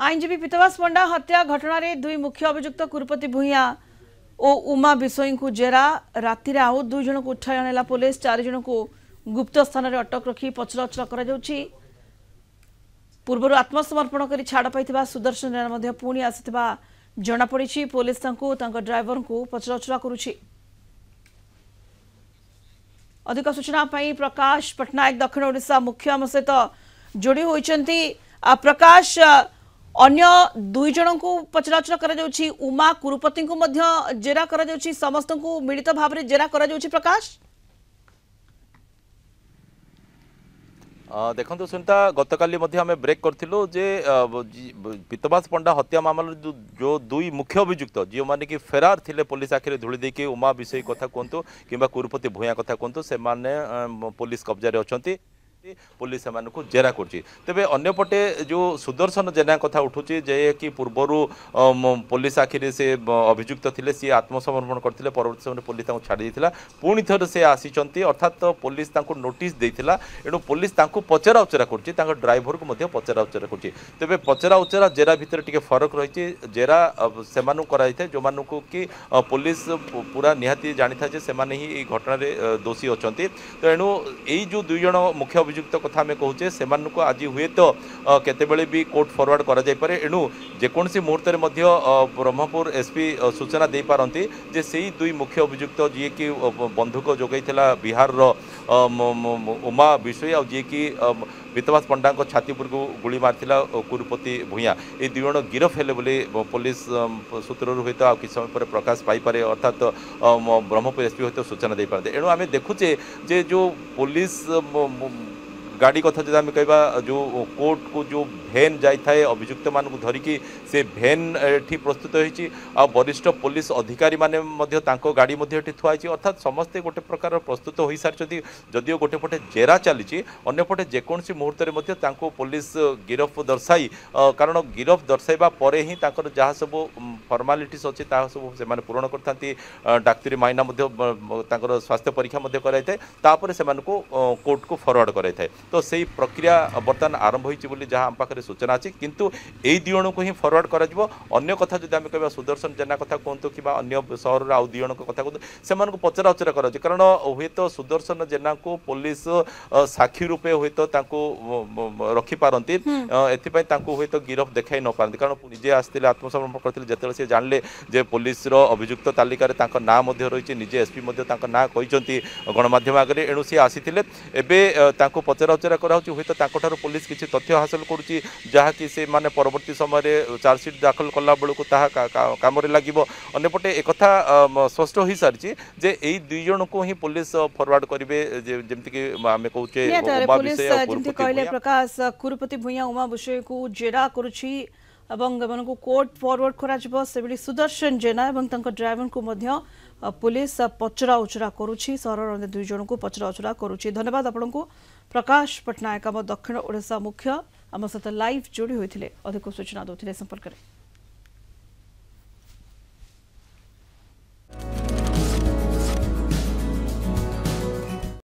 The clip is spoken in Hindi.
आईनजीवी पीतवास पंडा हत्या घटना दुई मुख्य अभियुक्त कुरुपति भूइया और उमा विषोई को जेरा राति आउ दुई जन को उठाई अणला पुलिस 4 जन को गुप्त स्थान में अटक रखी पचराउचरा कर पूर्व आत्मसमर्पण कर छाड़ पाई सुदर्शन जेना पुणी आसी जनापड़ी पुलिस ड्राइवर को पचराउचरा करुछि। अधिक सूचना प्रकाश पट्टनायक दक्षिण ओडिशा मुख्य आम सहित जोड़ी होती। प्रकाश अन्य दुई जन को पचराउचरा कर उमा कुरुपति को जेरा कर समस्त को मिलित भाव में जेरा कर प्रकाश देखो सुनीता गतकाली आम ब्रेक करूँ जे पीतवास पंडा हत्या मामला जो दुई मुख्य अभियुक्त जो मैंने कि फेरार थिले पुलिस आखिरे धूली देकी उमा विषय कथा कहतु कि कुरुपति भूया कथा कहतु से पुलिस कब्जा अच्छा पुलिस को जेरा कर तेरे अंपटे जो सुदर्शन जेना कथा उठुची जे कि पूर्वर पुलिस आखिरे से अभियुक्त थिले सी आत्मसमर्पण करते परवर्त समय पुलिस छाड़ी देता पुणी थे से आसी अर्थात पुलिस नोटिस देता एणु पुलिस पचरा उचरा कर ड्राइवर को पचरा उचरा कर तेरे पचरा उचरा जेरा भितर टे फरक रही जेरा से जो मानू कि पुलिस पूरा निहाती जानी था से ही घटना दोषी अच्छा तो एणु यही जो दुई जन मुख्य अभियुक्त कथा आम कहूचे से आज हुए तो केतेबेले भी कोर्ट फॉरवर्ड करा जाय पारे एणु जेकोसी मुहूर्त ब्रह्मपुर एसपी सूचना दे पारती जे से दुई मुख्य अभियुक्त जी कि बंधुक जोगैथिला बिहार उमा विषय और जी कि पीतवास पंडा छातीपुर को गुली मारथिला कुरुपति भूया ये दुई जन गिरफ हेले बोली पुलिस सूत्र हुए तो किस समय पर प्रकाश पाइपे अर्थात ब्रह्मपुर एसपी हुए सूचना दे पारते एणु आम देखुचे जे जो पुलिस गाड़ी कथा जो आम कह जो कोर्ट को जो भेन जाए अभियुक्त मान धरिकी से भेन एठी प्रस्तुत होती वरिष्ठ पुलिस अधिकारी माने गाड़ी थुआई अर्थात समस्ते गोटे प्रकार प्रस्तुत हो सारी जदिव गोटे पटे जेरा चली अंपटे जेकोसी मुहूर्त में पुलिस गिरफ दर्शाई कारण गिरफ दर्शाइबा परे ही जहाँ सब फर्मालिटीज अच्छी सब से पूरण करता डाक्तरी माइना स्वास्थ्य परीक्षा कराई से कोर्ट को फरवर्ड कराई तो सही प्रक्रिया बर्तमान आरंभ होती जहाँ आम पाखे सूचना अच्छी किंतु यही दुई जन को ही फरवर्ड कर अन्य कथा जो आम कह सुदर्शन जेना कथा कहतु कि अन्य सहर आउ दुई जन कथा कहतु से पचरा उचरा कर कारण हुए तो सुदर्शन जेना को पुलिस साक्षी रूपे हुए तो रखिपारती हुए तो गिरफ देखा न पारती कारण निजे आसते आत्मसमर्पण करते जिते सी जानले जे पुलिस अभियुक्त तालिकार ना रही निजे एसपी ना कहते गणमाध्यम आगे एणु सी आसी पचरा उचरा हुए तो पुलिस किसी तथ्य हासिल करुच्ची जहाँकि से माने परवर्ती समय चार्जसीट दाखल कला बेलू कम लगे अंपटे एक स्पष्ट हो सारी जे यही दुई जन को ही पुलिस फरवर्ड करेंगे जमीक आम कहले प्रकाश कुरुपति भूया उमा विषय को जेरा करुच्ची को कोर्ट फॉरवर्ड करा सुदर्शन जेना ड्राइवर को पुलिस पचरा उचरा करुच्ची सहर दुई जन को पचरा उचरा करुच्ची। धन्यवाद आपको प्रकाश पट्टनायक आम दक्षिण ओडिशा मुख्य आम सहित लाइव जोड़ी होते अधिक सूचना देते संपर्क में।